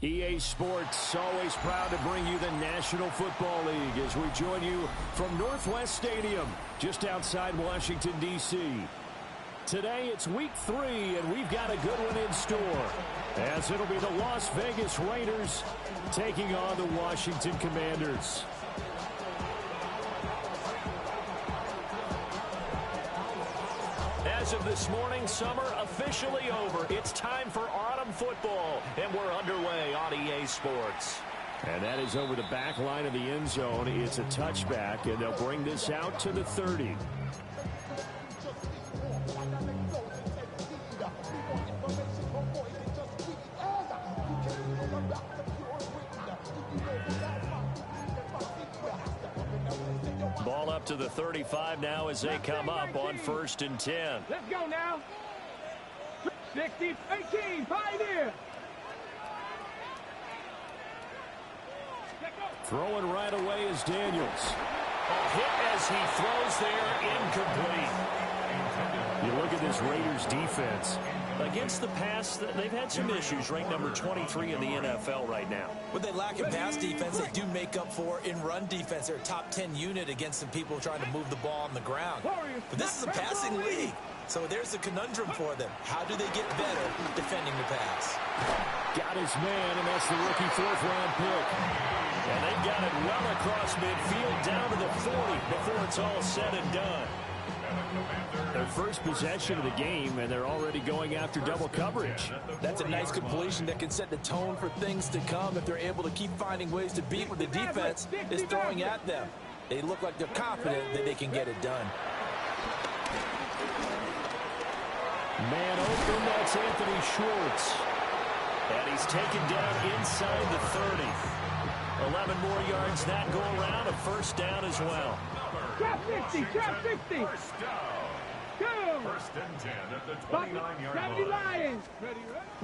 EA Sports, always proud to bring you the National Football League as we join you from Northwest Stadium, just outside Washington, D.C. Today, it's Week 3, and we've got a good one in store, as it'll be the Las Vegas Raiders taking on the Washington Commanders. As of this morning, summer officially over. It's time for autumn football, and we're underway on EA Sports. And that is over the back line of the end zone. It's a touchback, and they'll bring this out to the 30. Ball up to the 35 now as they come up on 1st and 10. Let's go now. 60, 18, Pioneer. Throwing right away is Daniels. A hit as he throws there, incomplete. You look at this Raiders defense. Against the pass, they've had some issues, ranked number 23 in the NFL right now. What they lack in pass defense, they do make up for in run defense. They're a top 10 unit against some people trying to move the ball on the ground. But this is a passing league, so there's a conundrum for them. How do they get better defending the pass? Got his man, and that's the rookie 4th-round pick. And they've got it well across midfield down to the 40 before it's all said and done. Their first possession of the game, and they're already going after double coverage. That's a nice completion that can set the tone for things to come if they're able to keep finding ways to beat what the defense is throwing at them. They look like they're confident that they can get it done. Man open, that's Anthony Schwartz. And he's taken down inside the 30. 11 more yards that go around, a first down as well. Drop 60, drop 60. Go. 1st and 10 at the 29-yard line.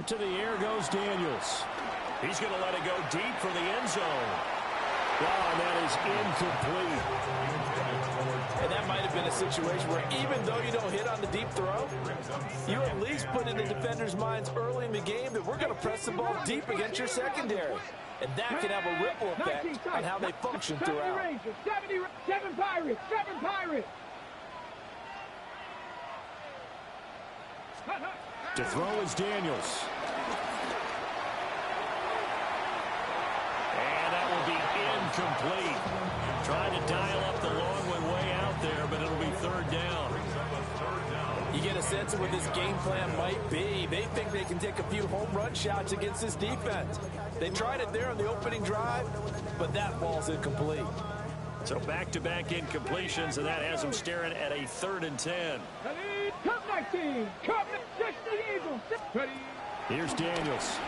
To the air goes Daniels. He's going to let it go deep for the end zone. Wow, and that is incomplete. And that might have been a situation where even though you don't hit on the deep throw, you at least put in the defenders' minds early in the game that we're going to press the ball deep against your secondary. And that can have a ripple effect on how they function throughout. 7 Pirates, 7 Pirates. To throw is Daniels. And that will be incomplete. Trying to dial up the long one way out there, but it'll be 3rd down. You get a sense of what this game plan might be. They think they can take a few home run shots against this defense. They tried it there on the opening drive, but that ball's incomplete. So back-to-back incompletions, and that has them staring at a 3rd and 10. Come back, team. Come back, the Eagles. Here's Daniels.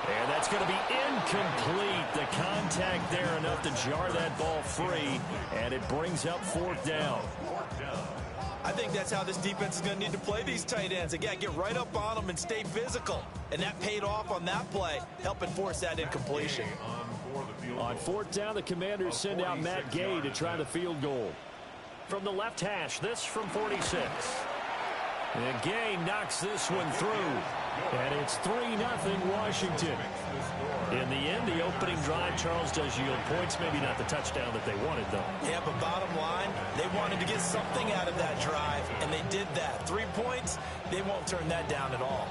And that's going to be incomplete. The contact there enough to jar that ball free, and it brings up 4th down. I think that's how this defense is going to need to play these tight ends. Again, get right up on them and stay physical. And that paid off on that play, helping force that incompletion. On 4th down, the Commanders send out Matt Gay to try the field goal. From the left hash, this from 46. And Gay knocks this one through. And it's 3-0 Washington. In the end, the opening drive, Charles, does yield points. Maybe not the touchdown that they wanted, though. Yeah, but bottom line, they wanted to get something out of that drive, and they did that. 3 points, they won't turn that down at all.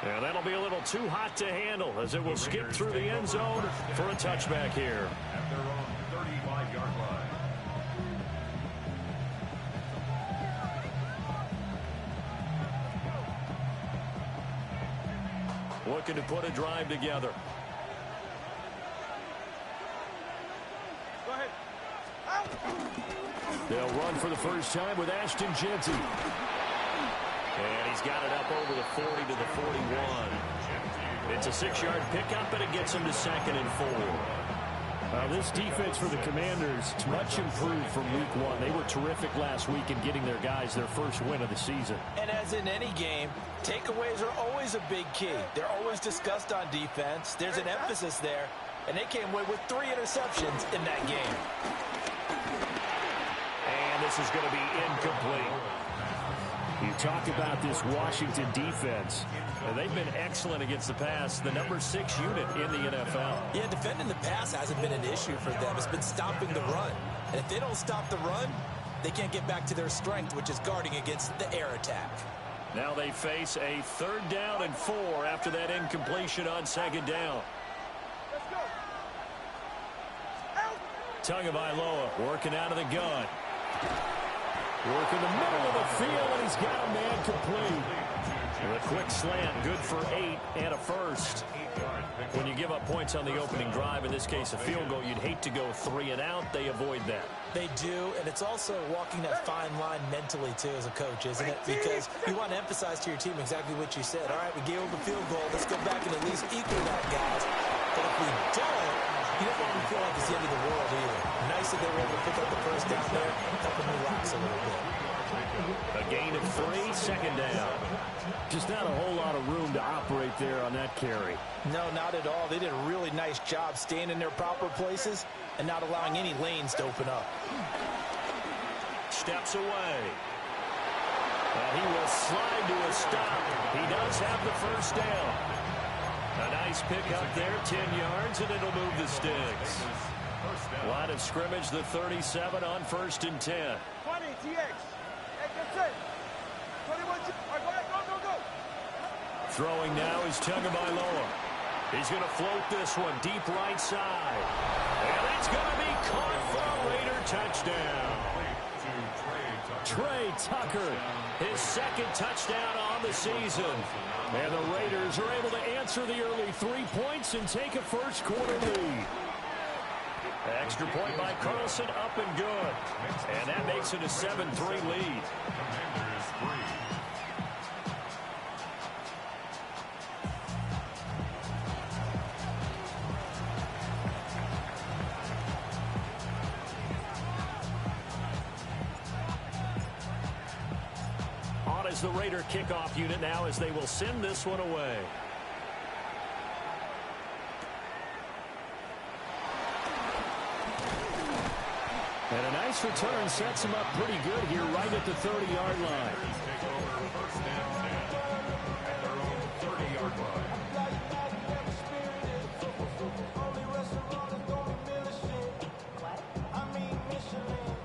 Yeah, that'll be a little too hot to handle as it will skip through the end zone for a touchback here. At their own 35-yard line. Looking to put a drive together. Go ahead. They'll run for the first time with Ashton Jeanty. And he's got it up over the 40 to the 41. It's a 6-yard pickup, and it gets him to 2nd and 4. This defense for the Commanders is much improved from Week 1. They were terrific last week in getting their guys their first win of the season. And as in any game, takeaways are always a big key. They're always discussed on defense. There's an emphasis there, and they came away with 3 interceptions in that game. And this is going to be incomplete. You talk about this Washington defense. And they've been excellent against the pass, the number 6 unit in the NFL. Yeah, defending the pass hasn't been an issue for them. It's been stopping the run. And if they don't stop the run, they can't get back to their strength, which is guarding against the air attack. Now they face a 3rd down and 4 after that incompletion on 2nd down. Tagovailoa working out of the gun. Working the middle of the field, and he's got a man complete. With a quick slant, good for 8 and a first. When you give up points on the opening drive, in this case a field goal, you'd hate to go 3 and out. They avoid that. They do, and it's also walking that fine line mentally, too, as a coach, isn't it? Because you want to emphasize to your team exactly what you said. All right, we gave up a field goal. Let's go back and at least equal that, guys. But if we don't, you don't want to feel like it's the end of the world either. Nice that they were able to pick up the first down there, help them relax a little bit. A gain of 3, 2nd down. Just not a whole lot of room to operate there on that carry. No, not at all. They did a really nice job staying in their proper places and not allowing any lanes to open up. Steps away. And he will slide to a stop. He does have the first down. A nice pick up there, 10 yards, and it'll move the sticks. Line of scrimmage, the 37 on 1st and 10. 20, TX. That's it. 21, go, go. Throwing now is Tagovailoa. He's going to float this one deep right side. And it's going to be caught for a Raider touchdown. Trey Tucker. His 2nd touchdown on the season. And the Raiders are able to answer the early 3 points and take a first quarter lead. Extra point by Carlson, up and good. And that makes it a 7-3 lead. On is the Raider kickoff unit now as they will send this one away. And a nice return sets him up pretty good here right at the 30-yard line.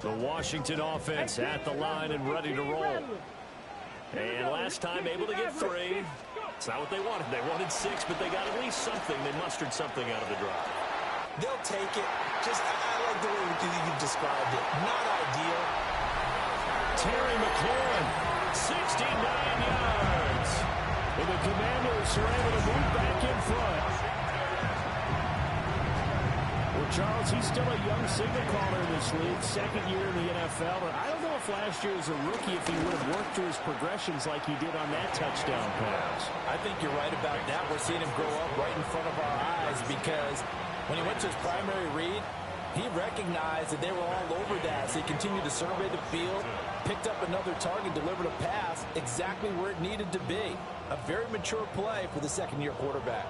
The Washington offense at the line and ready to roll. And last time able to get 3. It's not what they wanted. They wanted 6, but they got at least something. They mustered something out of the drive. They'll take it. Just, I like the way you described it. Not ideal. Terry McLaurin, 69 yards. And the Commanders are able to move back in front. Well, Charles, he's still a young signal caller in this league, 2nd year in the NFL. But I don't know if last year as a rookie, if he would have worked through his progressions like he did on that touchdown pass. I think you're right about that. We're seeing him grow up right in front of our eyes because when he went to his primary read, he recognized that they were all over that. So he continued to survey the field, picked up another target, delivered a pass exactly where it needed to be. A very mature play for the 2nd-year quarterback.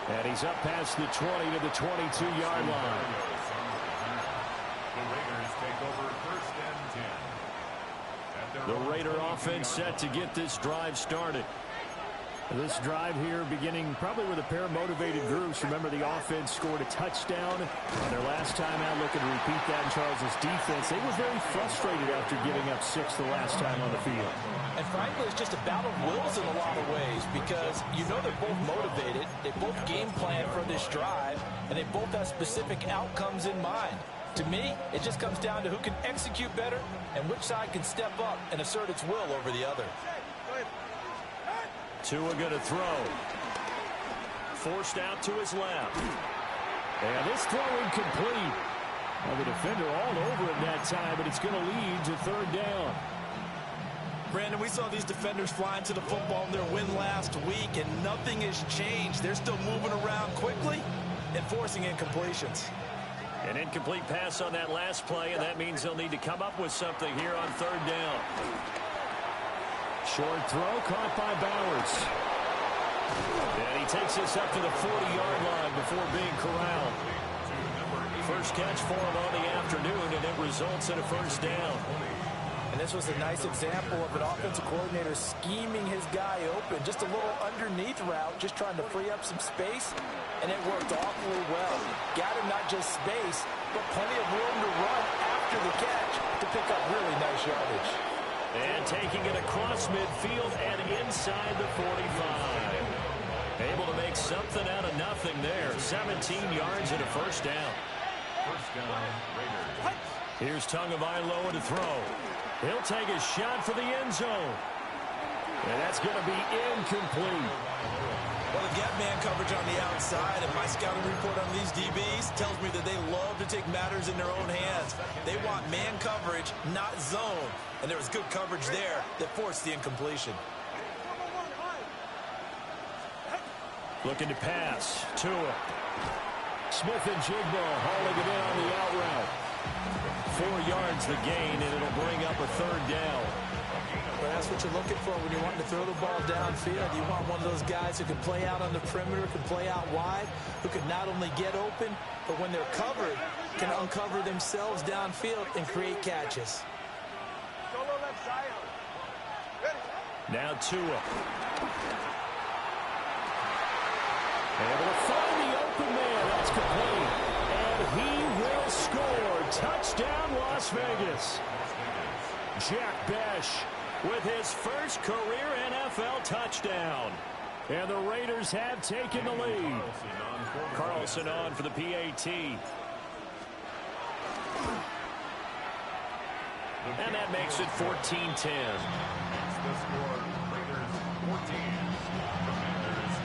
And he's up past the 20 to the 22-yard line. The Raiders take over 1st and 10. The Raider offense set to get this drive started. This drive here beginning probably with a pair of motivated groups. Remember, the offense scored a touchdown on their last time out. Looking to repeat that in Charles's defense. They were very frustrated after giving up 6 the last time on the field. And frankly, it's just a battle of wills in a lot of ways because you know they're both motivated. They both game plan for this drive, and they both have specific outcomes in mind. To me, it just comes down to who can execute better and which side can step up and assert its will over the other. Tua going to throw. Forced out to his left. And this throw incomplete. Well, the defender all over him that time, but it's going to lead to 3rd down. Brandon, we saw these defenders flying to the football in their win last week, and nothing has changed. They're still moving around quickly and forcing incompletions. An incomplete pass on that last play, and that means they'll need to come up with something here on 3rd down. Short throw caught by Bowers. And he takes this up to the 40-yard line before being corralled. first catch for him on the afternoon, and it results in a first down. And this was a nice example of an offensive coordinator scheming his guy open. Just a little underneath route, just trying to free up some space, and it worked awfully well. Got him not just space, but plenty of room to run after the catch to pick up really nice yardage. And taking it across midfield and inside the 45. Able to make something out of nothing there. 17 yards and a first down. First down, Raiders. Here's Tagovailoa to throw. He'll take a shot for the end zone. And that's going to be incomplete. Well, they've got man coverage on the outside, and my scouting report on these DBs tells me that they love to take matters in their own hands. They want man coverage, not zone. And there was good coverage there that forced the incompletion. Looking to pass. Tua. Smith and Jigbo hauling it in on the out route. 4 yards the gain, and it'll bring up a third down. But that's what you're looking for when you're wanting to throw the ball downfield. You want one of those guys who can play out on the perimeter, can play out wide, who can not only get open, but when they're covered, can uncover themselves downfield and create catches. Now Tua. Able to find the open man. That's complete. And he will score. Touchdown, Las Vegas. Jack Besh with his first career NFL touchdown. And the Raiders have taken the lead. Carlson on for the PAT. And that makes it 14-10. The score, Raiders 14, Commanders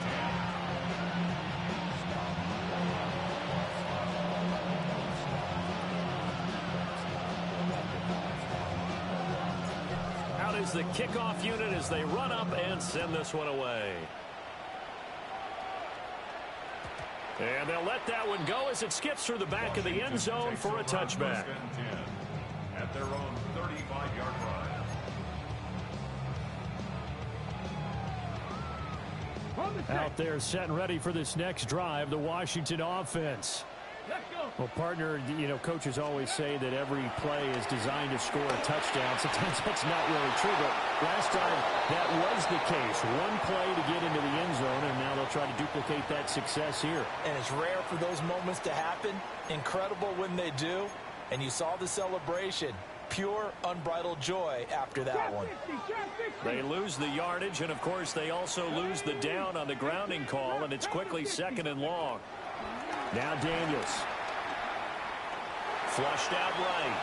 10. Out is the kickoff unit as they run up and send this one away. And they'll let that one go as it skips through the back of the end zone for a touchback. At their own 35-yard line. Out there set and ready for this next drive, the Washington offense. Let's go. Well, partner, you know, coaches always say that every play is designed to score a touchdown. Sometimes that's not really true, but last time that was the case. One play to get into the end zone, and now they'll try to duplicate that success here. And it's rare for those moments to happen. Incredible when they do. And you saw the celebration. Pure, unbridled joy after that one. They lose the yardage, and, of course, they also lose the down on the grounding call, and it's quickly 2nd and long. Now Daniels. Flushed out right.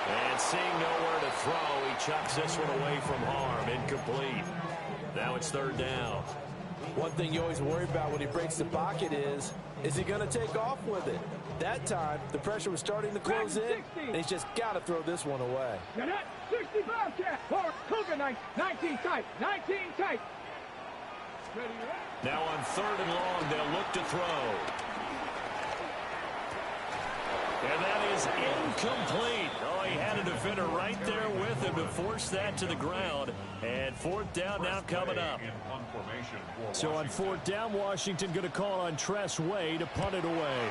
And seeing nowhere to throw, he chucks this one away from harm. Incomplete. Now it's 3rd down. One thing you always worry about when he breaks the pocket is he going to take off with it? That time, the pressure was starting to close in, and he's just got to throw this one away. 65 cat for Cougar 19 tight, 19 tight. Now on 3rd and long, they'll look to throw. And that is incomplete. Oh, he had a defender right there with him to force that to the ground. And 4th down now coming up. So on 4th down, Washington going to call on Tress Way to punt it away.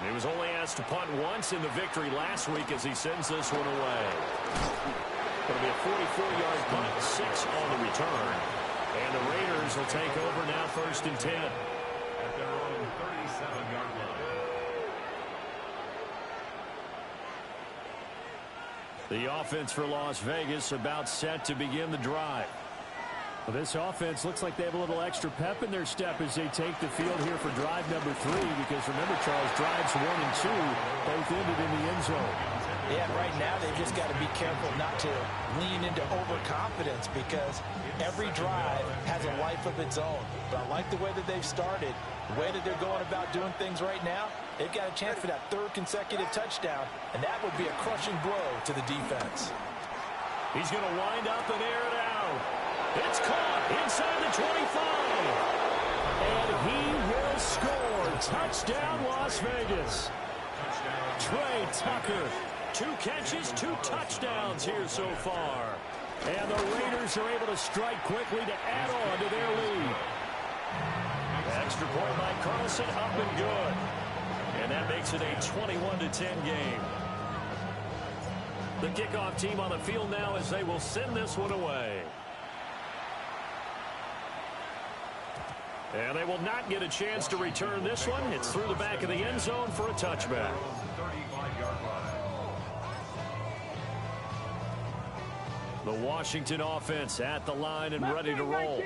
He was only asked to punt once in the victory last week as he sends this one away. It'll be a 44-yard punt, 6 on the return. And the Raiders will take over now 1st and 10. At their own 37-yard line. The offense for Las Vegas about set to begin the drive. Well, this offense looks like they have a little extra pep in their step as they take the field here for drive number 3, because remember, Charles, drives 1 and 2 both ended in the end zone. Yeah, right now they've just got to be careful not to lean into overconfidence, because every drive has a life of its own. But I like the way that they've started, the way that they're going about doing things right now. They've got a chance for that 3rd consecutive touchdown, and that would be a crushing blow to the defense. He's going to wind up and air it out. It's caught inside the 25. And he will score. Touchdown, Las Vegas. Trey Tucker. 2 catches, 2 touchdowns here so far. And the Raiders are able to strike quickly to add on to their lead. Extra point by Carlson, up and good. And that makes it a 21-10 game. The kickoff team on the field now as they will send this one away. And they will not get a chance to return this one. It's through the back of the end zone for a touchback. The Washington offense at the line and ready to roll.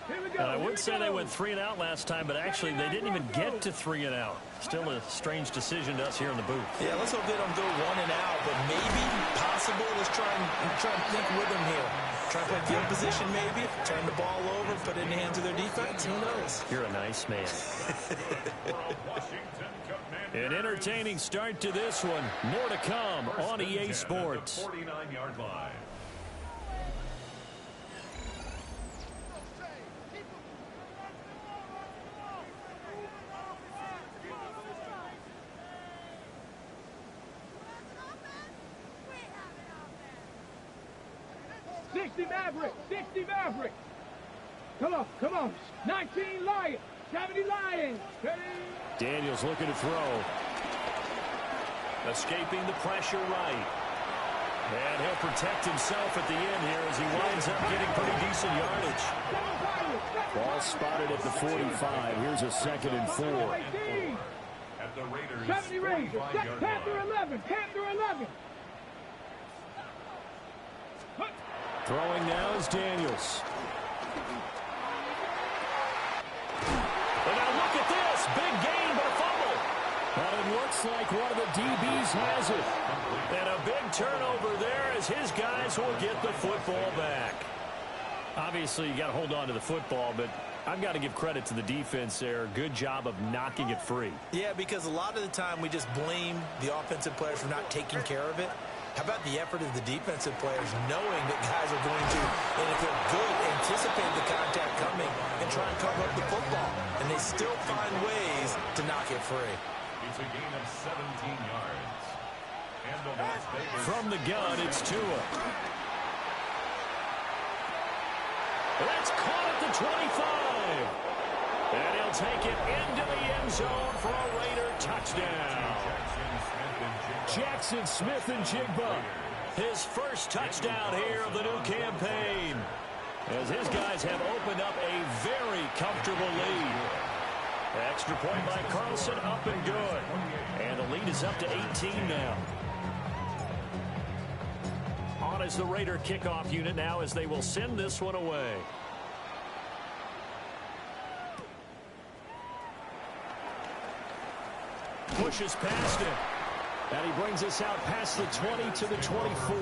And I would say they went 3 and out last time, but actually they didn't even get to 3 and out. Still a strange decision to us here in the booth. Yeah, let's hope they don't go 1 and out, but maybe, possible. Let's try and think with them here. Try and play field position maybe, turn the ball over, put it in the hands of their defense. Who knows? You're a nice man. An entertaining start to this one. More to come on EA Sports. 49-yard line. Maverick, 60 Maverick. Come on. 19 Lions, 70 Lions. Ready? Daniels looking to throw. Escaping the pressure right. And he'll protect himself at the end here as he winds up getting pretty decent yardage. Ball spotted at the 45. Here's a 2nd and 4. At the Raiders, 70 Rangers, Panther 11, Panther 11. Throwing now is Daniels. And now look at this. Big gain, but a fumble. But it looks like one of the DBs has it. And a big turnover there as his guys will get the football back. Obviously, you got to hold on to the football, but I've got to give credit to the defense there. Good job of knocking it free. Yeah, because a lot of the time we just blame the offensive players for not taking care of it. How about the effort of the defensive players knowing that guys are going to, and if they're good, anticipate the contact coming and try and cover up the football. And they still find ways to knock it free. It's a gain of 17 yards. And the Las Vegas from the gun, it's Tua. That's caught at the 25. And he'll take it into the end zone for a Raider touchdown. Jackson Smith and Jigba. His first touchdown here of the new campaign, as his guys have opened up a very comfortable lead. Extra point by Carlson, up and good. And the lead is up to 18 now. On is the Raider kickoff unit now as they will send this one away. Pushes past him. And he brings us out past the 20 to the 24.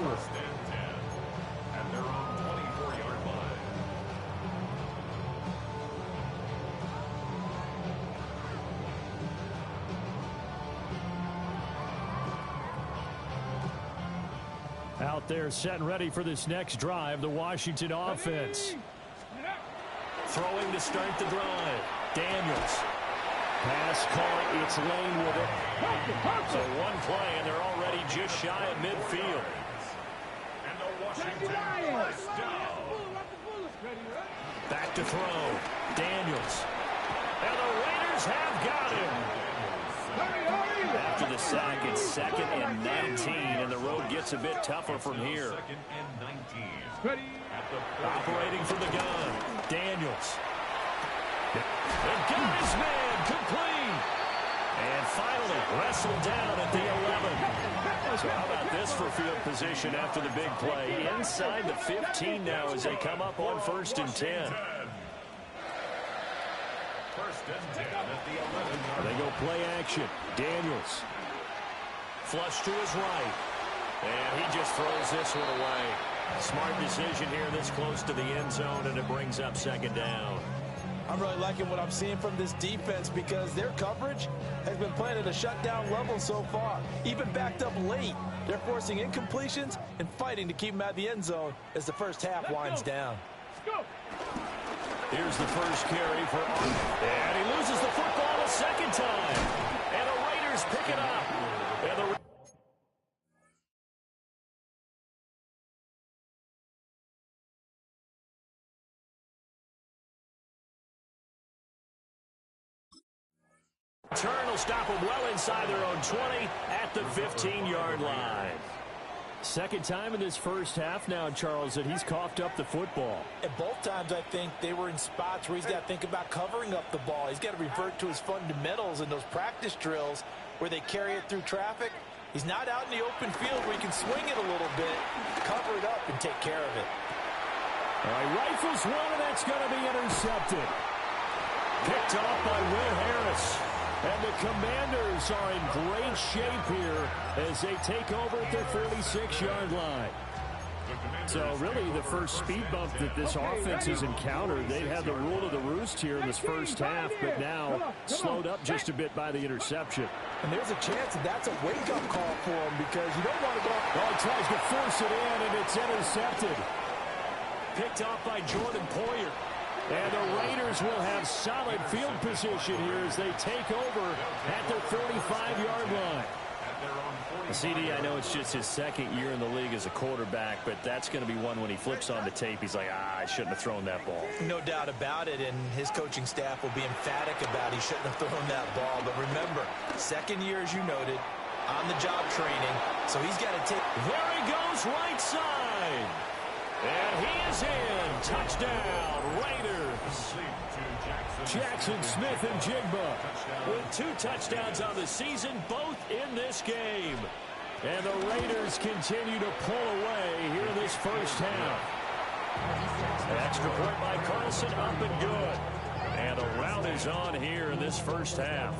and their own 24-yard line. Out there set and ready for this next drive, the Washington offense. Throwing to start the drive. Daniels. Pass caught, it's Lane with it. So one play, and they're already just shy of midfield. And the Washington first down. Back to throw. Daniels. And the Raiders have got him. After the sack, it's 2nd and 19, and the road gets a bit tougher from here. 2nd and 19. Operating from the gun. Daniels. And got his man complete. And finally wrestled down at the 11. So how about this for field position after the big play? Inside the 15 now as they come up on 1st and 10. 1st and 10 at the 11-yard They go play action. Daniels. Flush to his right. And he just throws this one away. Smart decision here this close to the end zone, and it brings up 2nd down. I'm really liking what I'm seeing from this defense because their coverage has been playing at a shutdown level so far. Even backed up late, they're forcing incompletions and fighting to keep them out of the end zone as the first half winds down. Here's the first carry for Arnold. And he loses the football a 2nd time. And the Raiders pick it up. And the Turn will stop them well inside their own 20 at the 15-yard line. Second time in this first half now, Charles, that he's coughed up the football. And both times, I think, they were in spots where he's got to think about covering up the ball. He's got to revert to his fundamentals in those practice drills where they carry it through traffic. He's not out in the open field where he can swing it a little bit, cover it up, and take care of it. All right, rifles one, and that's going to be intercepted. Picked off by Will Harris. And the Commanders are in great shape here as they take over at their 46-yard line. So really the first speed bump that this offense has encountered, they had the rule of the roost here in this first half, but now slowed up just a bit by the interception. And there's a chance that that's a wake-up call for him because you don't want to go. Oh, he tries to force it in, and it's intercepted. Picked off by Jordan Poyer. And the Raiders will have solid field position here as they take over at their 45-yard line. CD, I know it's just his second year in the league as a quarterback, but that's going to be one when he flips on the tape. He's like, I shouldn't have thrown that ball. No doubt about it, and his coaching staff will be emphatic about he shouldn't have thrown that ball. But remember, second year, as you noted, on-the-job training, so he's got to take. There he goes, right side. And he is in. Touchdown, Raiders. Jackson Smith and Jigba with 2 touchdowns on the season, both in this game. And the Raiders continue to pull away here in this first half. An extra point by Carlson, up and good. And a rout is on here in this first half.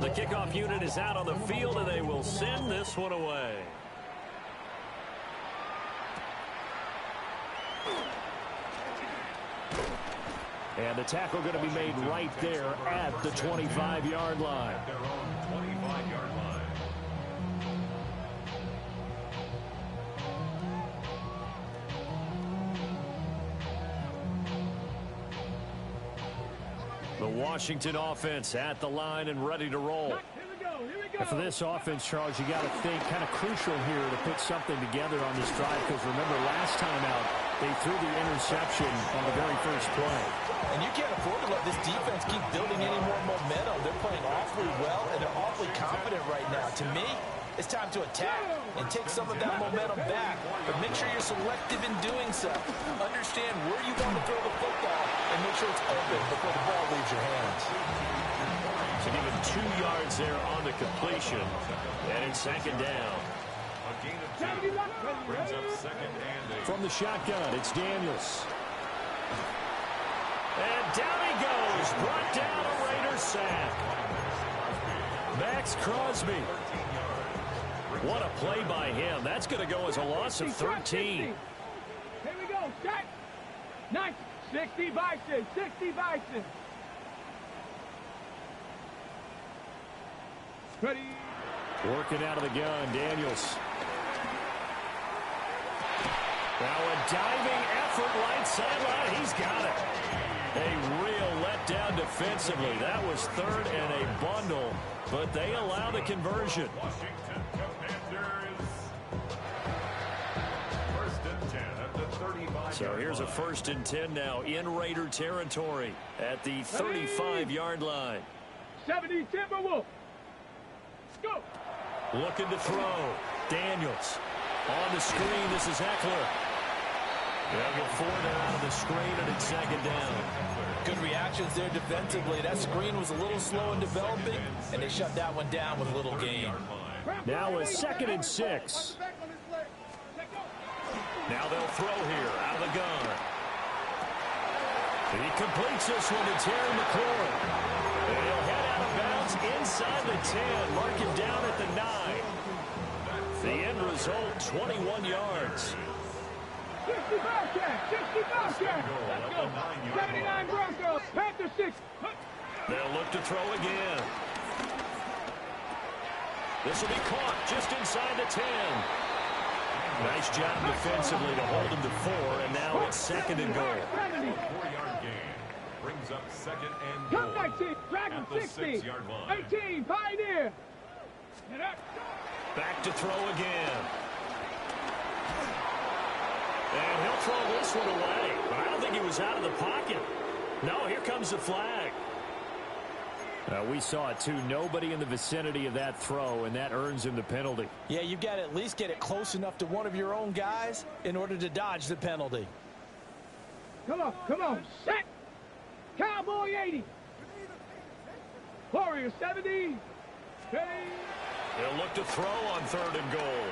The kickoff unit is out on the field, and they will send this one away. And the tackle going to be made right there at the 25-yard line. The Washington offense at the line and ready to roll. And for this offense, Charles, you got to think kind of crucial here to put something together on this drive, because remember last time out they threw the interception on the very first play. And you can't afford to let this defense keep building any more momentum. They're playing awfully well, and they're awfully confident right now. To me, it's time to attack and take some of that momentum back. But make sure you're selective in doing so. Understand where you want to throw the football and make sure it's open before the ball leaves your hands. So given 2 yards there on the completion, and it's second down. Brings up second and 8. From the shotgun, it's Daniels. And down he goes. Brought down a Raiders sack. Max Crosby. What a play by him. That's going to go as a loss of 13. Here we go. Set. Nice. 60 Bison. 60 Bison. Ready. Working out of the gun, Daniels. Now a diving effort right sideline. He's got it. A real letdown defensively. That was third and a bundle, but they allow the conversion. Washington Commanders. First and 10 at the 35. So here's a first and 10 now in Raider territory at the 35-yard line. 70 Timberwolves. Go. Looking to throw. Daniels. On the screen, this is Eckler. They'll get 4 down on the screen, and it's second down. Good reactions there defensively. That screen was a little slow in developing, and they shut that one down with little gain. Now a 2nd and 6. Now they'll throw here out of the gun. He completes this one to Terry McLaurin. And he'll head out of bounds inside the 10. Mark him down at the 9. The end result, 21 yards. 60 Bobcat. 60 Bobcat. Let's go. 79 Broncos. Panther 6. They'll look to throw again. This will be caught just inside the 10. Nice job defensively to hold him to 4, and now it's second and goal. 4-yard gain. Brings up second and goal. Come 19. Dragon At the 60. 6-yard line. 18 Pioneer. And up. Back to throw again. And he'll throw this one away. But I don't think he was out of the pocket. No, here comes the flag. We saw it, too. Nobody in the vicinity of that throw, and that earns him the penalty. Yeah, you've got to at least get it close enough to one of your own guys in order to dodge the penalty. Come on, set! Cowboy 80! Warrior 70! They'll look to throw on 3rd and goal.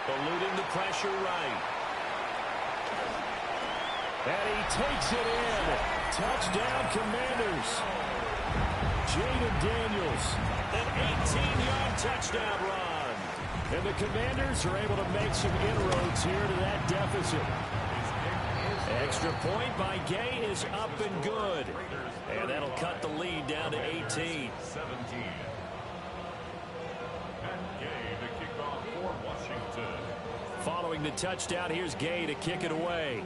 Eluding the pressure right. And he takes it in. Touchdown, Commanders. Jaden Daniels. An 18-yard touchdown run. And the Commanders are able to make some inroads here to that deficit. Extra point by Gay is up and good. And that'll cut the lead down to 18. 17. And Gay to kick off for Washington. Following the touchdown, here's Gay to kick it away.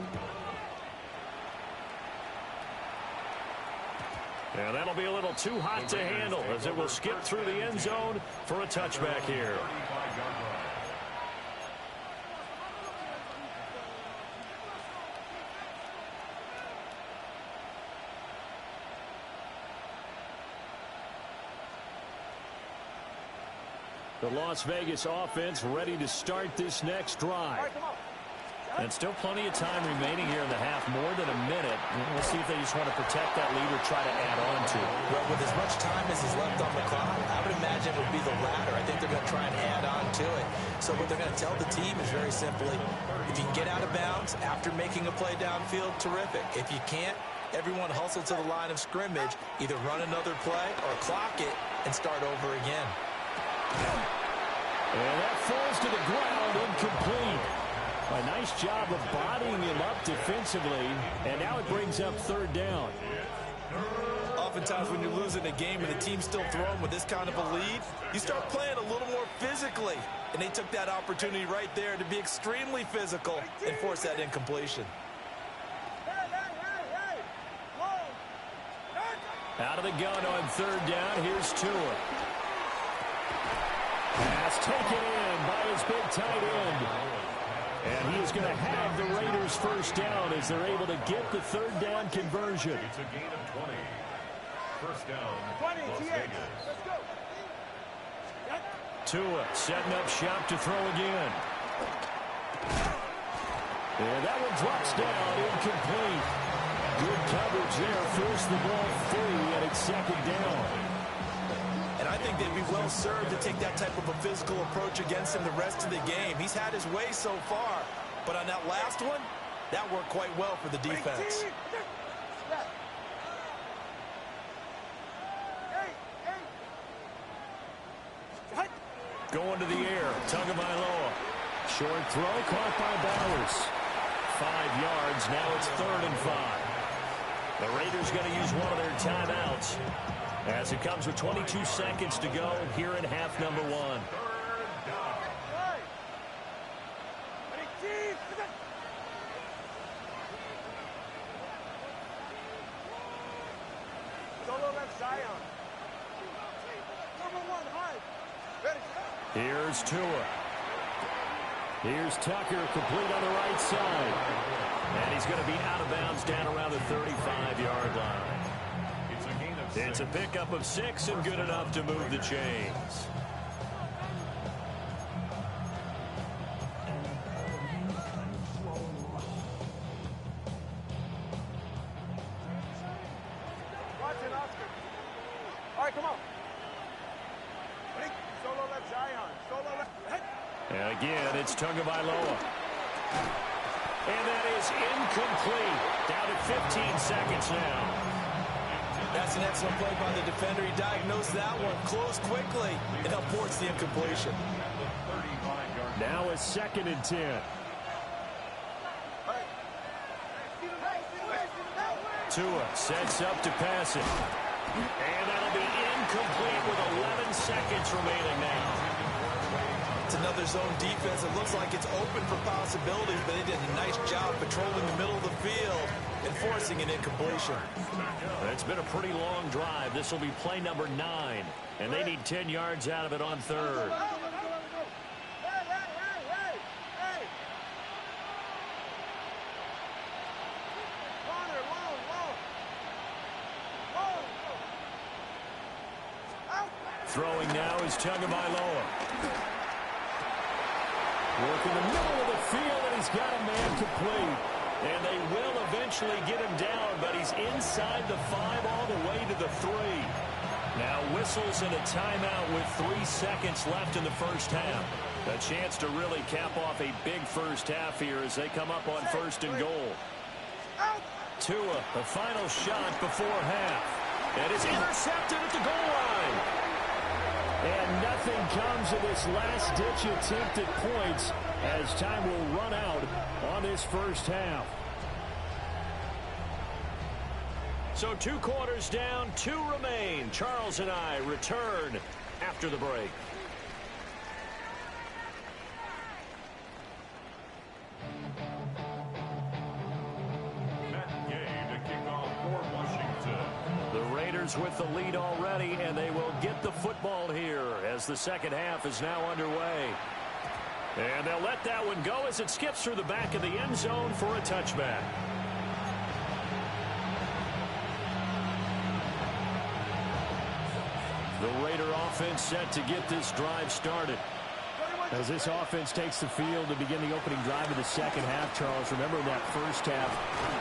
And that'll be a little too hot to handle as it will skip through the end zone for a touchback here. The Las Vegas offense ready to start this next drive. And still plenty of time remaining here in the half, more than a minute. We'll see if they just want to protect that lead or try to add on to it. Well, with as much time as is left on the clock, I would imagine it would be the latter. I think they're going to try and add on to it. So what they're going to tell the team is very simply, if you can get out of bounds after making a play downfield, terrific. If you can't, everyone hustle to the line of scrimmage, either run another play or clock it and start over again. And that falls to the ground, incomplete. A nice job of bodying him up defensively, and now it brings up 3rd down. Oftentimes when you're losing a game and the team's still throwing with this kind of a lead, you start playing a little more physically. And they took that opportunity right there to be extremely physical and force that incompletion. Out of the gun on 3rd down, here's Tua. Pass taken in by his big tight end. And he is going to have the Raiders first down as they're able to get the 3rd down conversion. It's a gain of 20. First down, Las Vegas. Let's go. Tua setting up shop to throw again. And that one drops down, incomplete. Good coverage there, forced the ball free, and it's 2nd down. And I think they'd be well served to take that type of a physical approach against him the rest of the game. He's had his way so far, but on that last one, that worked quite well for the defense. Going to the air, Tagovailoa. Short throw, caught by Bowers. 5 yards, now it's 3rd and 5. The Raiders going to use one of their timeouts as it comes with 22 seconds to go here in half number 1. Here's Tua. Here's Tucker, complete on the right side. And he's going to be out of bounds down around the 35-yard line. It's a pickup of 6 and good enough to move the chains. All right, come on. Solo left Zion. Solo left. And again, it's Tagovailoa. And that is incomplete. Down to 15 seconds now. That's an excellent play by the defender. He diagnosed that one, closed quickly, and helped force the incompletion. Now a 2nd and 10. Tua sets up to pass it. And that'll be incomplete with 11 seconds remaining now. It's another zone defense. It looks like it's open for possibilities, but they did a nice job patrolling the middle of the field and forcing an incompletion. It's been a pretty long drive. This will be play number 9, and they need 10 yards out of it on 3rd. Throwing now is Tagovailoa. Working the middle of the field, and he's got a man complete. And they will eventually get him down, but he's inside the 5 all the way to the 3. Now whistles and a timeout with 3 seconds left in the first half. A chance to really cap off a big first half here as they come up on 1st and goal. Tua, the final shot before half. And it's intercepted at the goal line. And nothing comes of this last-ditch attempt at points as time will run out on this first half. So 2 quarters down, 2 remain. Charles and I return after the break. Madden game to kick off for Washington. The Raiders with the lead already, and they will get the football here as the second half is now underway. And they'll let that one go as it skips through the back of the end zone for a touchback. The Raider offense set to get this drive started. As this offense takes the field to begin the opening drive of the second half, Charles, remember that first half,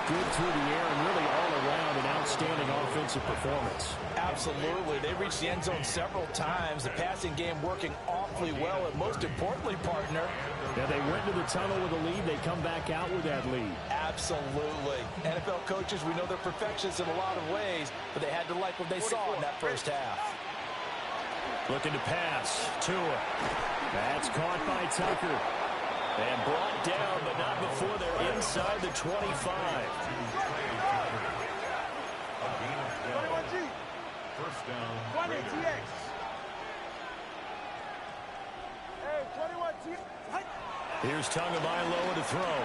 good through the air and really all around an outstanding offensive performance. Absolutely. They reached the end zone several times. The passing game working awfully well, and most importantly, partner. Yeah, they went to the tunnel with a lead. They come back out with that lead. Absolutely. NFL coaches, we know they're perfectionists in a lot of ways, but they had to like what they saw in that first half. Looking to pass. Tua. That's caught by Tucker. And brought down, but not before they're inside the 25. First down. 21TX. Hey, 21TX. Here's Tagovailoa to throw.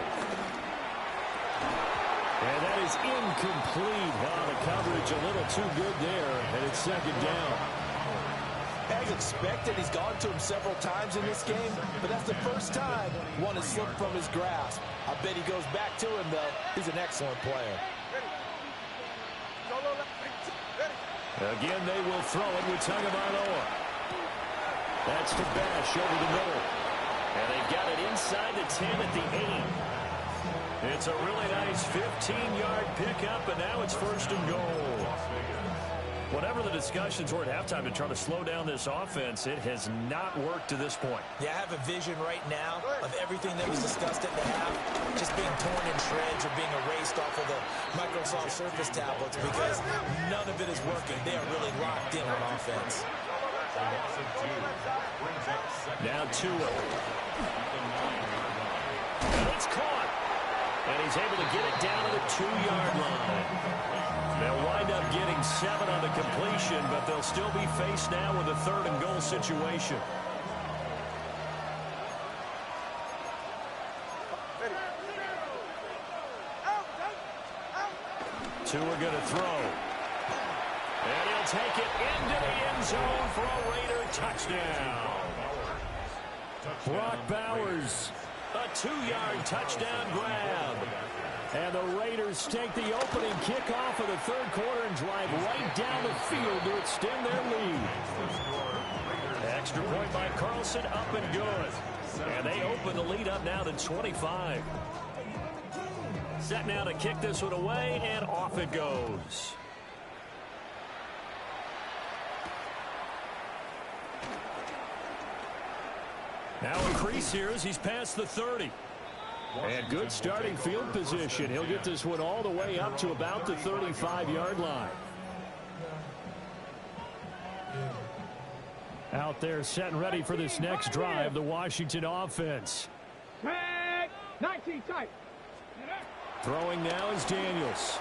And that is incomplete. Wow, the coverage a little too good there, and it's second down. As expected, he's gone to him several times in this game, but that's the first time one has slipped from his grasp. I bet he goes back to him, though. He's an excellent player. Again, they will throw it with Tagovailoa. That's to Bash over the middle. And they've got it inside the 10 at the 8. It's a really nice 15-yard pickup, and now it's 1st and goal. Whatever the discussions were at halftime to try to slow down this offense, it has not worked to this point. Yeah, I have a vision right now of everything that was discussed at the half just being torn in shreds or being erased off of the Microsoft Surface tablets because none of it is working. They are really locked in on offense. Now Tua. And it's caught. And he's able to get it down to the 2-yard line. They'll wind up getting 7 on the completion, but they'll still be faced now with a 3rd and goal situation. Tua going to throw. And he'll take it into the end zone for a Raider touchdown. Brock Bowers. A 2-yard touchdown grab. And the Raiders take the opening kickoff of the 3rd quarter and drive right down the field to extend their lead. Extra point by Carlson, up and good. And they open the lead up now to 25. Set now to kick this one away, and off it goes. Now increase here as he's past the 30. And good starting field position. He'll get this one all the way up to about the 35-yard line. Out there set and ready for this next drive, the Washington offense. Tag 19 tight. Throwing now is Daniels.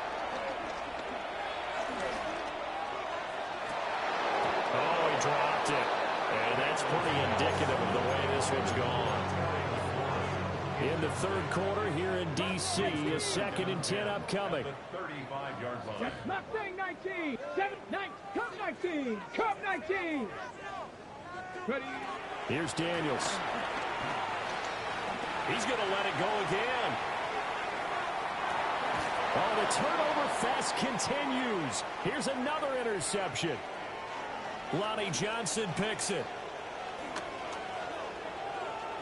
Oh, he dropped it. And that's pretty indicative of the way this one's gone. In the 3rd quarter here in D.C., a 2nd and 10 upcoming. 35-yard line. Mustang 19. 7, 9, come 19. Come 19. Ready. Here's Daniels. He's going to let it go again. Oh, the turnover fest continues. Here's another interception. Lonnie Johnson picks it.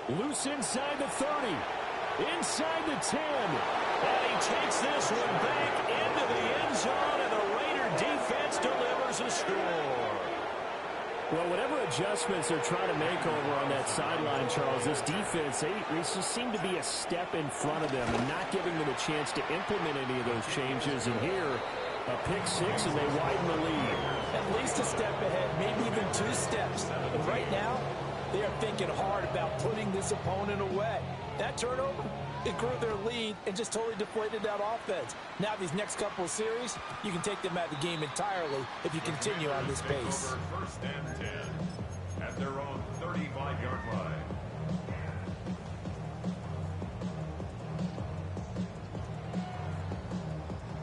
Loose inside the 30. Inside the 10. And he takes this one back into the end zone, and the Raider defense delivers a score. Well, whatever adjustments they're trying to make over on that sideline, Charles, this defense, they just seem to be a step in front of them and not giving them a chance to implement any of those changes. And here, a pick six, and they widen the lead. At least a step ahead, maybe even 2 steps. But right now, they are thinking hard about putting this opponent away. That turnover, it grew their lead and just totally deflated that offense. Now these next couple of series, you can take them out of the game entirely if you continue on this pace. First and 10 at their own 35-yard line.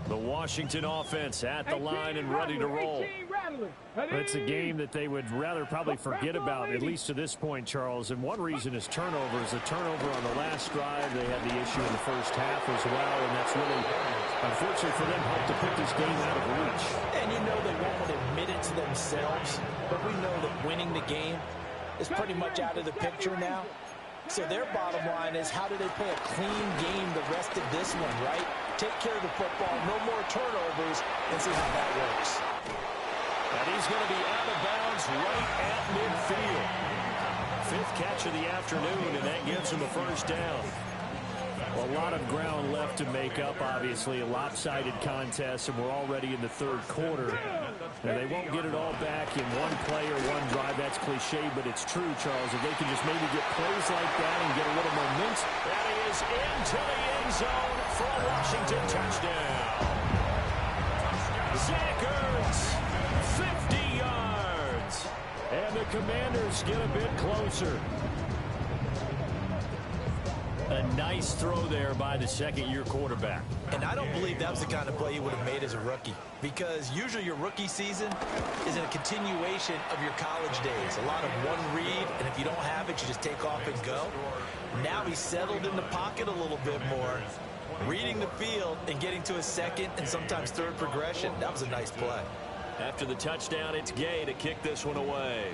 The Washington offense at the line and ready to roll. It's a game that they would rather probably forget about, at least to this point, Charles. And one reason is turnovers. A turnover on the last drive. They had the issue in the first half as well, and that's really, unfortunately for them, helped to put this game out of reach. And you know they won't admit it to themselves, but we know that winning the game is pretty much out of the picture now. So their bottom line is, how do they play a clean game the rest of this one, right? Take care of the football, no more turnovers, and see how that works. And he's going to be out of bounds right at midfield. 5th catch of the afternoon, and that gives him a first down. A lot of ground left to make up, obviously. A lopsided contest, and we're already in the 3rd quarter. And they won't get it all back in one play or one drive. That's cliche, but it's true, Charles. If they can just maybe get plays like that and get a little momentum. And he is into the end zone for a Washington touchdown. Zach Ertz, 50 yards. And the Commanders get a bit closer. A nice throw there by the second-year quarterback. And I don't believe that was the kind of play he would have made as a rookie, because usually your rookie season is a continuation of your college days. A lot of one read, and if you don't have it, you just take off and go. Now he's settled in the pocket a little bit more, reading the field and getting to a second and sometimes third progression. That was a nice play. After the touchdown, it's Gay to kick this one away.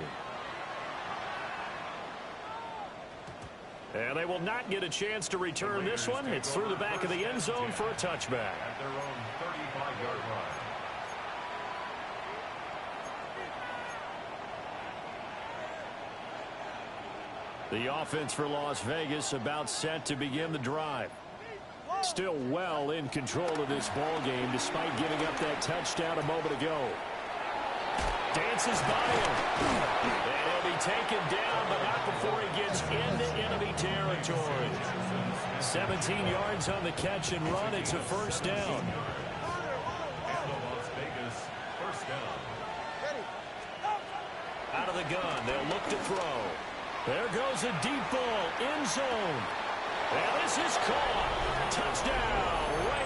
And they will not get a chance to return this one. It's through the back of the end zone for a touchback. At their own 35-yard line. The offense for Las Vegas about set to begin the drive. Still well in control of this ball game despite giving up that touchdown a moment ago. Dances by him. And he'll be taken down, but not before he gets into enemy territory. 17 yards on the catch and run. It's a first down. And the Las Vegas first down. Out of the gun, they'll look to throw. There goes a deep ball, end zone. And this is caught. Touchdown. Right.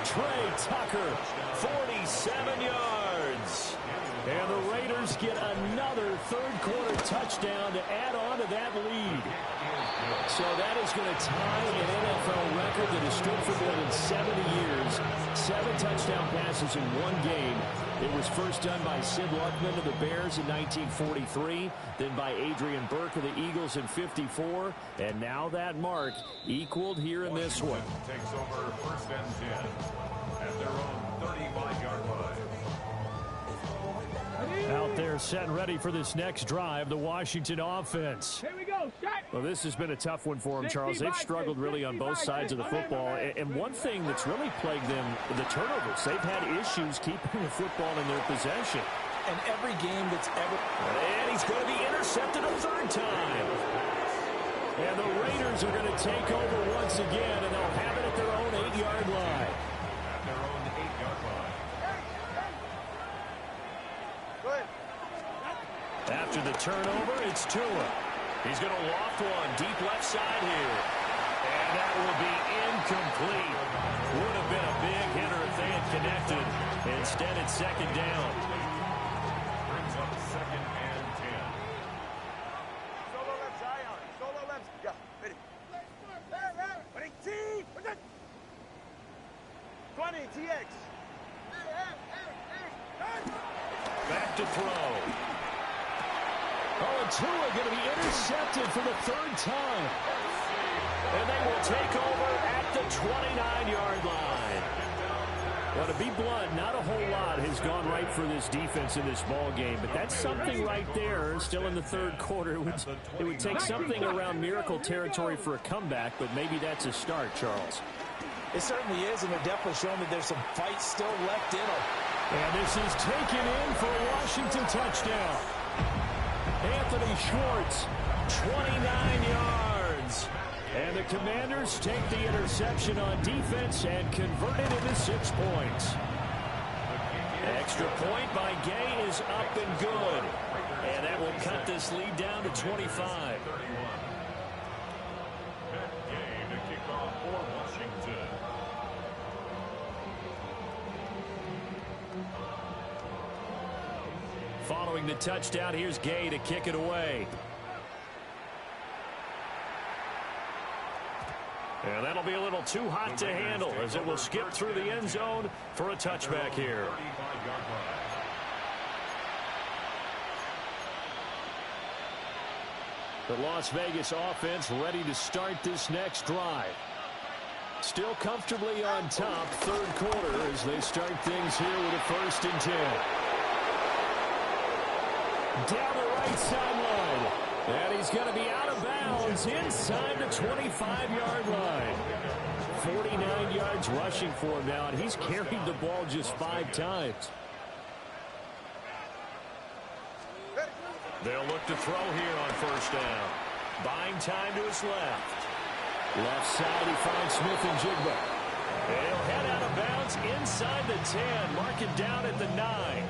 Trey Tucker, 47 yards. And the Raiders get another third-quarter touchdown to add on to that lead. So that is going to tie an NFL record that has stood for more than 70 years. 7 touchdown passes in one game. It was first done by Sid Luckman of the Bears in 1943, then by Adrian Burke of the Eagles in 54, and now that mark equaled here in this one. Takes over first and 10 at their own 35-yard line. Out there set and ready for this next drive, the Washington offense. Here we go, shot. Well, this has been a tough one for them, Charles. They've struggled really on both sides of the football. And one thing that's really plagued them, the turnovers. They've had issues keeping the football in their possession. And every game that's ever... And he's going to be intercepted a third time. And the Raiders are going to take over once again, and they'll have it at their own 8-yard line. At their own 8-yard line. After the turnover, it's Tua. He's going to loft one deep left side here. And that will be incomplete. Would have been a big hitter if they had connected. Instead, it's second down. Brings up second and 10. Solo left, Zion. Solo left. Yeah, ready. Ready, T. 20, TX. Back to throw. Oh, and Tua going to be intercepted for the third time. And they will take over at the 29-yard line. Well, to be blunt, not a whole lot has gone right for this defense in this ball game, but that's something right there. Still in the third quarter, it would take something around miracle territory for a comeback, but maybe that's a start, Charles. It certainly is, and they're definitely showing that there's some fight still left in them. And this is taken in for a Washington touchdown. Anthony Schwartz, 29 yards. And the Commanders take the interception on defense and convert it into 6 points. Extra point by Gay is up and good. And that will cut this lead down to 25. Gay to kick off for Washington. Following the touchdown, here's Gay to kick it away. And that'll be a little too hot to handle as it will skip through the end zone for a touchback here. 35-yard line. The Las Vegas offense ready to start this next drive. Still comfortably on top, third quarter, as they start things here with a 1st and 10. Down the right sideline. And he's going to be out of bounds inside the 25-yard line. 49 yards rushing for him now, and he's carried the ball just 5 times. They'll look to throw here on 1st down. Buying time to his left. Left side, he finds Smith and Jigba. And he'll head out of bounds inside the 10. Mark it down at the 9.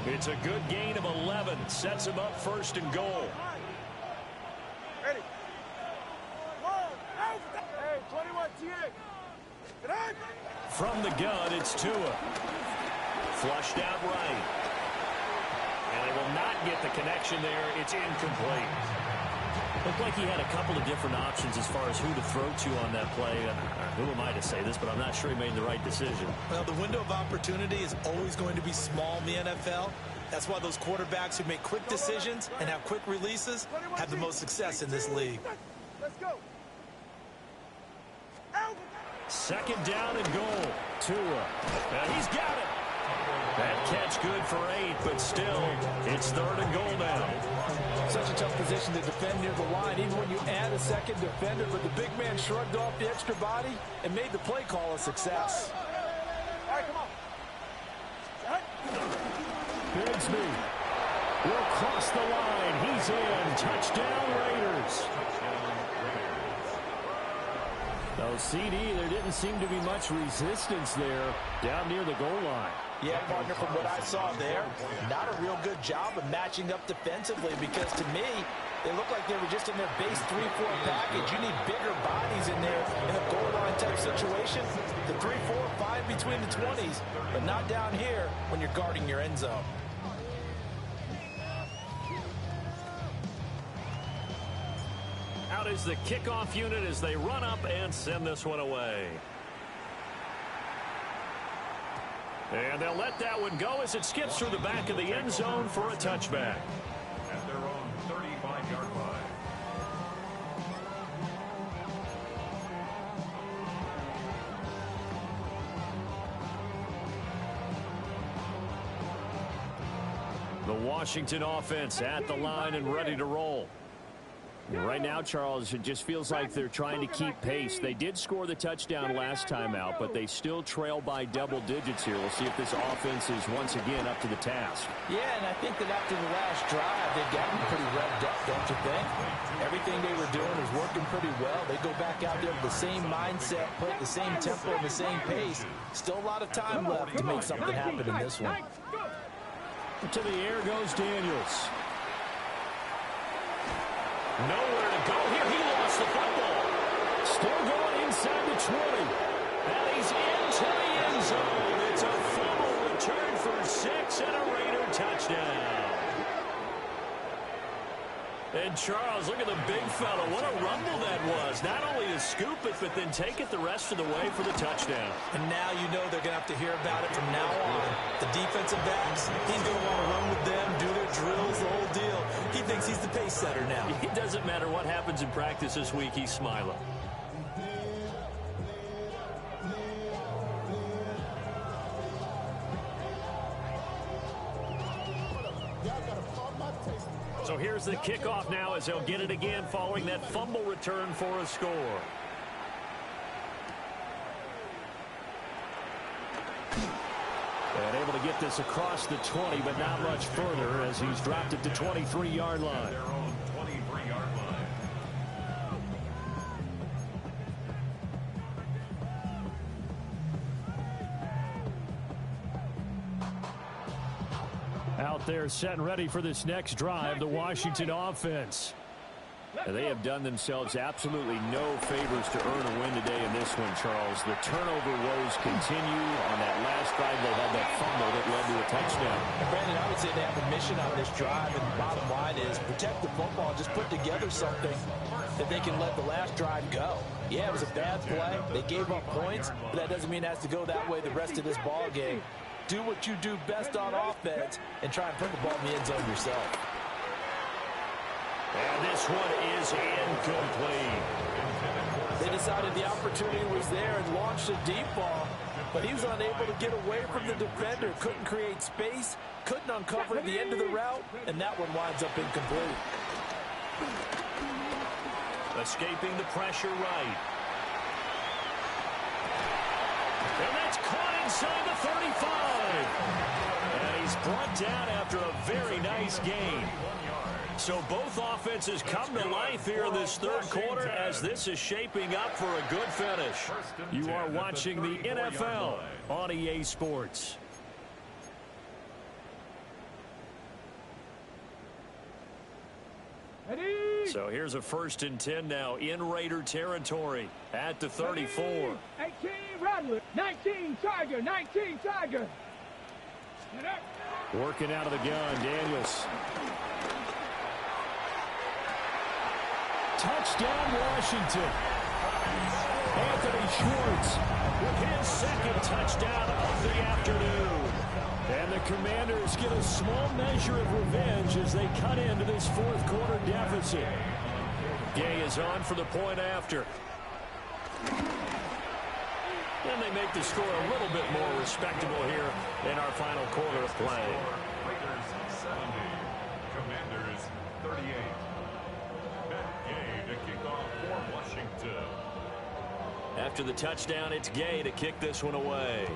It's a good gain of 11. Sets him up 1st and goal. Ready. Hey, 21, TX. From the gun, it's Tua. Flushed out right. And they will not get the connection there. It's incomplete. Looked like he had a couple of different options as far as who to throw to on that play. Who am I to say this, but I'm not sure he made the right decision. Well, the window of opportunity is always going to be small in the NFL. That's why those quarterbacks who make quick decisions and have quick releases have the most success in this league. Let's go. 2nd down and goal. Tua. And he's got it. That catch good for 8, but still, it's 3rd and goal now. Such a tough position to defend near the line, even when you add a second defender, but the big man shrugged off the extra body and made the play call a success. All right, come on. Bigsby will cross the line. He's in. Touchdown, Raiders. No, CD, there didn't seem to be much resistance there down near the goal line. Yeah, partner, from what I saw there, not a real good job of matching up defensively because to me, they look like they were just in their base 3-4 package. You need bigger bodies in there in a goal line type situation. The 3, 4, 5 between the 20s, but not down here when you're guarding your end zone. Out is the kickoff unit as they run up and send this one away. And they'll let that one go as it skips through the back of the end zone for a touchback. At their own 35-yard line. The Washington offense at the line and ready to roll. Right now, Charles, it just feels like they're trying to keep pace. They did score the touchdown last time out, but they still trail by double digits here. We'll see if this offense is once again up to the task. Yeah, and I think that after the last drive, they've gotten pretty revved up, don't you think? Everything they were doing was working pretty well. They go back out there with the same mindset, play at the same tempo, and the same pace. Still a lot of time left to make something happen in this one. To the air goes Daniels. Nowhere to go here. He lost the football. Still going inside the 20. And he's into the end zone. It's a fumble return for 6 and a Raider touchdown. And Charles, look at the big fella. What a rumble that was. Not only to scoop it, but then take it the rest of the way for the touchdown. And now you know they're going to have to hear about it from now on. The defensive backs, he's going to want to run with them, do their drills, the whole deal. He thinks he's the pace setter now. It doesn't matter what happens in practice this week, he's smiling. So here's the kickoff now as they'll get it again following that fumble return for a score. And able to get this across the 20, but not much further as he's dropped it to 23-yard line. Their own 23-yard line. Out there set and ready for this next drive, the Washington offense. And they have done themselves absolutely no favors to earn a win today in this one, Charles. The turnover woes continue. On that last drive, they had that fumble that led to a touchdown. Brandon, I would say they have a mission on this drive, and the bottom line is protect the football. Just put together something that they can let the last drive go. Yeah, it was a bad play. They gave up points, but that doesn't mean it has to go that way the rest of this ball game. Do what you do best on offense and try and put the ball in the end zone yourself. And this one is incomplete. They decided the opportunity was there and launched a deep ball, but he was unable to get away from the defender. Couldn't create space, couldn't uncover the end of the route, and that one winds up incomplete. Escaping the pressure right. And that's caught inside the 35. And he's brought down after a very nice gain. So both offenses come to life here in this third quarter as this is shaping up for a good finish. You are watching the NFL on EA Sports. So here's a 1st and 10 now in Raider territory at the 34. 18, Rattler. 19, Tiger. 19, Tiger. Working out of the gun, Daniels. Touchdown, Washington. Anthony Schwartz with his second touchdown of the afternoon. And the Commanders get a small measure of revenge as they cut into this fourth quarter deficit. Gay is on for the point after. And they make the score a little bit more respectable here in our final quarter of play. Raiders 70, Commanders 38. Gay to kick off for Washington. After the touchdown, it's Gay to kick this one away.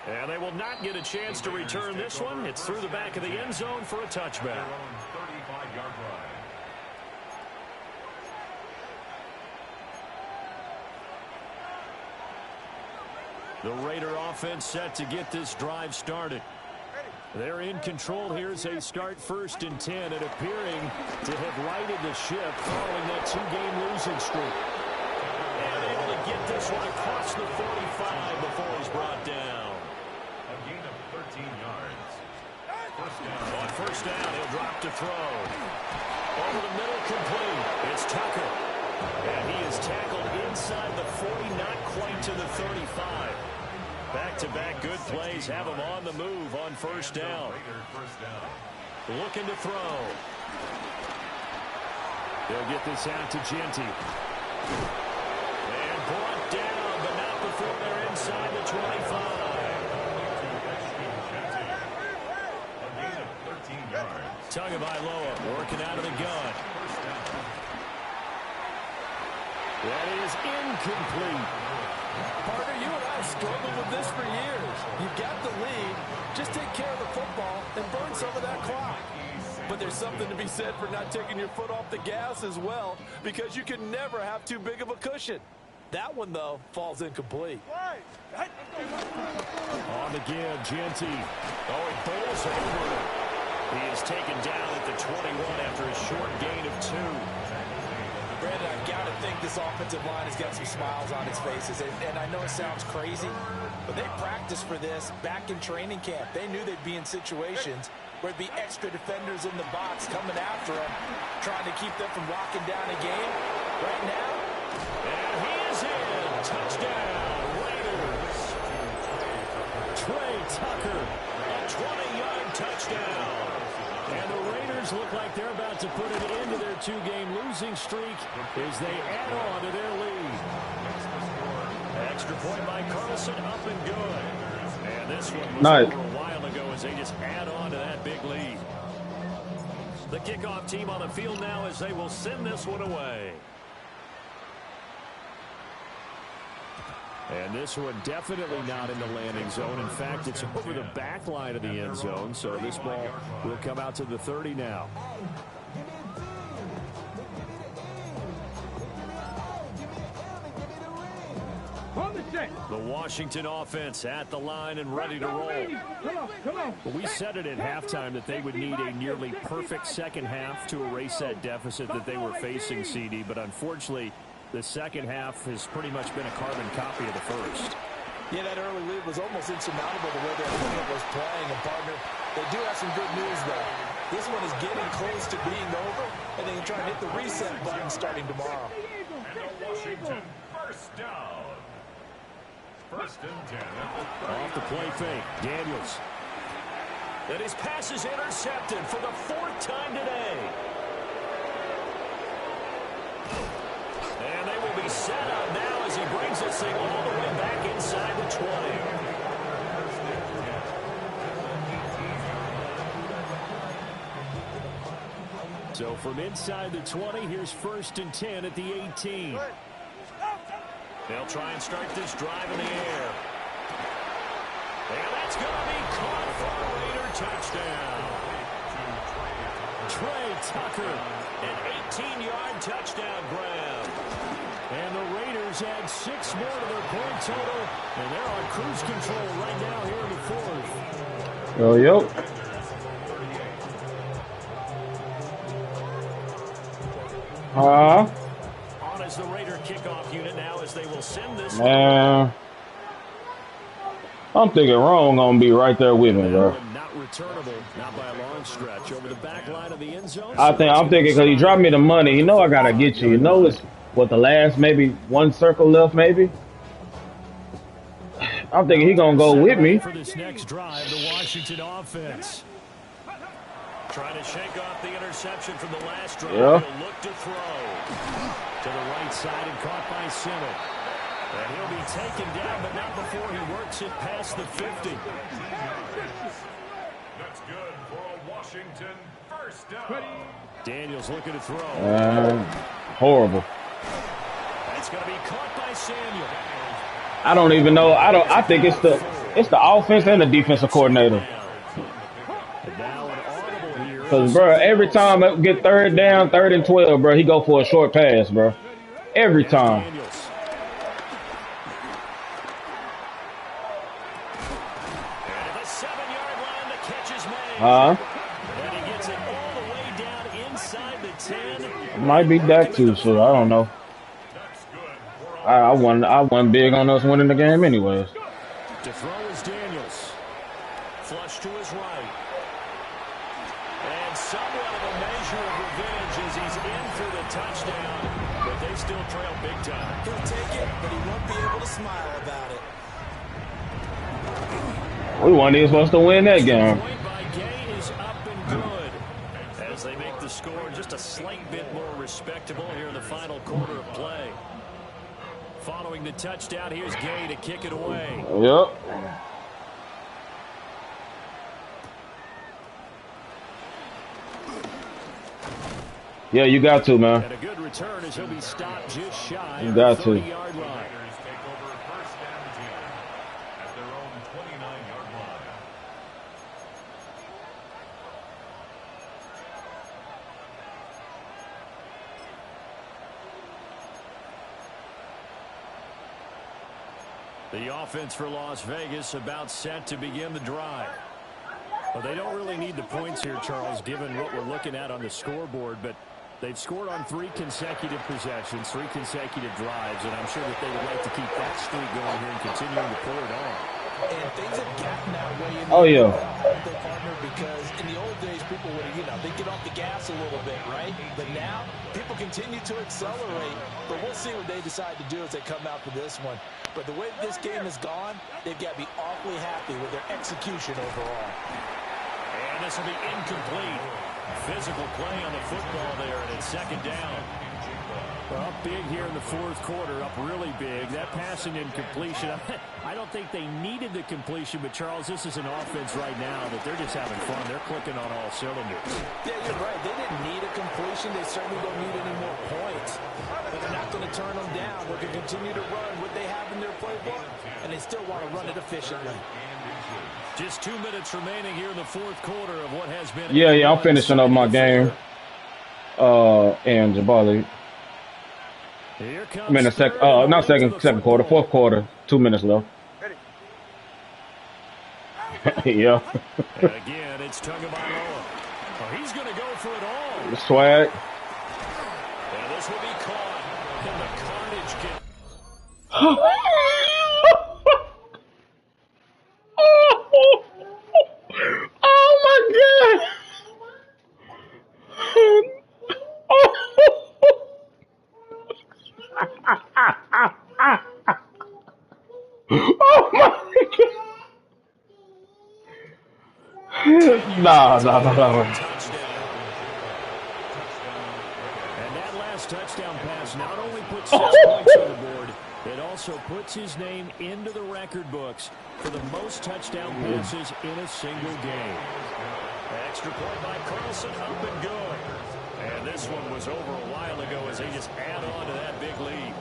And they will not get a chance to return this one. It's through the back of the end zone for a touchback. Their own 35-yard line. The Raider offense set to get this drive started. They're in control here as they start 1st and 10 and appearing to have righted the ship following that 2-game losing streak. And able to get this one across the 45 before he's brought down. A gain of 13 yards. First down. On 1st down, he'll drop to throw. Over the middle, complete. It's Tucker. And he is tackled inside the 40, not quite to the 35. Back-to-back good plays have him on the move on 1st down. Looking to throw. They'll get this out to Genty. And brought down, but not before they're inside the 25. A gain of 13 yards. Tagovailoa working out of the gun. That is incomplete. Partner, you and I have struggled with this for years. You've got the lead. Just take care of the football and burn some of that clock. But there's something to be said for not taking your foot off the gas as well, because you can never have too big of a cushion. That one, though, falls incomplete. On the give, Genty. Oh, he bowls over it. He is taken down at the 21 after a short gain of 2. Brandon, I've got to think this offensive line has got some smiles on its faces. And I know it sounds crazy, but they practiced for this back in training camp. They knew they'd be in situations where there'd be extra defenders in the box coming after them, trying to keep them from locking down a game. Right now, and he is in. Touchdown, Raiders. Trey Tucker. A 20-yard touchdown. And the Raiders look like they're about to put an end to their 2-game losing streak as they add on to their lead. Extra point by Carlson, up and good. And this one was Nice. over a while ago as they just add on to that big lead. The kickoff team on the field now as they will send this one away. And this one definitely not in the landing zone. In fact, it's over the back line of the end zone. So this ball will come out to the 30 now. On the set. The Washington offense at the line and ready to roll. Come on. But we said it at halftime that they would need a nearly perfect second half to erase that deficit that they were facing, CD. But unfortunately, the second half has pretty much been a carbon copy of the first. yeah, that early lead was almost insurmountable the way their opponent was playing. And, partner, they do have some good news, though. This one is getting close to being over, and they can try and hit the reset button starting tomorrow. And the Washington first down. First and 10. Off the play fake, Daniels. And his pass is intercepted for the 4th time today. And they will be set up now as he brings this thing all the way back inside the 20. So from inside the 20, here's 1st and 10 at the 18. They'll try and start this drive in the air. And that's going to be caught for a Raider touchdown. Trey Tucker. An 18-yard touchdown grab. And the Raiders add 6 more to their point total. And they're on cruise control right now here in the 4th. Yo. On as the Raider kickoff unit now as they will send this. Man. I'm thinking wrong gonna be right there with me, bro. Not returnable, not by a long stretch. Over the back line of the end zone. I'm thinking because he dropped me the money. You know I gotta get you. You know it's what the last maybe one circle left maybe. I'm thinking he gonna go with me. For this next drive, the Washington offense. Trying to shake off the interception from the last drive. Yeah. He'll look to throw. To the right side and caught by Simmons. And he'll be taken down, but not before he works it past the 50. That's good for a Washington first down. Daniels looking to throw. Horrible. That's going to be caught by Samuel. I don't even know. I think it's the offense and the defensive coordinator. Now an audible here. Cause bro, every time I get 3rd down, 3rd and 12, bro, he go for a short pass, bro. Every time. Daniels. And the 7-yard line, the catch is made. Huh? And he gets it all the way down inside the 10. Might be that too, so I don't know. I won big on us winning the game anyways. To throw is Daniels. Flush to his right. And somewhat of a measure of revenge as he's in for the touchdown. But they still trail big time. He'll take it, but he won't be able to smile about it. We weren't even supposed to win that game. Point by Gay is up and good. As they make the score just a slight bit more respectable here in the final quarter of play. Following the touchdown, here's Gay to kick it away. Yep. Yeah, you got to, man. And a good return as he'll be stopped just shy You of got the to. 30-yard line. Take over first and 10 at their own 29-yard line. The offense for Las Vegas about set to begin the drive. Well, they don't really need the points here, Charles, given what we're looking at on the scoreboard, but they've scored on 3 consecutive possessions, 3 consecutive drives, and I'm sure that they would like to keep that streak going here and continuing to pour it on. And things have gotten that way in the partner, because in the old days, people would, they'd get off the gas a little bit, right? But now, people continue to accelerate, but we'll see what they decide to do as they come out for this one. But the way this game has gone, they've got to be awfully happy with their execution overall. And this will be incomplete. Physical play on the football there, and it's second down. Well, up big here in the fourth quarter, up really big. That passing incompletion, I don't think they needed the completion, but Charles, this is an offense right now that they're just having fun. They're clicking on all cylinders. Yeah, you're right. They didn't need a completion. They certainly don't need any more points. But they're not going to turn them down. They're going to continue to run what they have in their playbook, and they still want to run it efficiently. Just 2 minutes remaining here in the fourth quarter of what has been. Yeah, I'm finishing up my game. And Jabali. I'm in the second quarter, fourth quarter. 2 minutes left. Yeah. And again, it's Tagovailoa. Oh, he's going to go for it all. Swag. And this will be caught. And the carnage can. Oh my God. Oh my God. No. And that last touchdown pass not only puts 6 points on the board, it also puts his name into the record books for the most touchdown passes in a single game. Extra point by Carlson, up and good. And this one was over a while ago as they just add on to that big lead.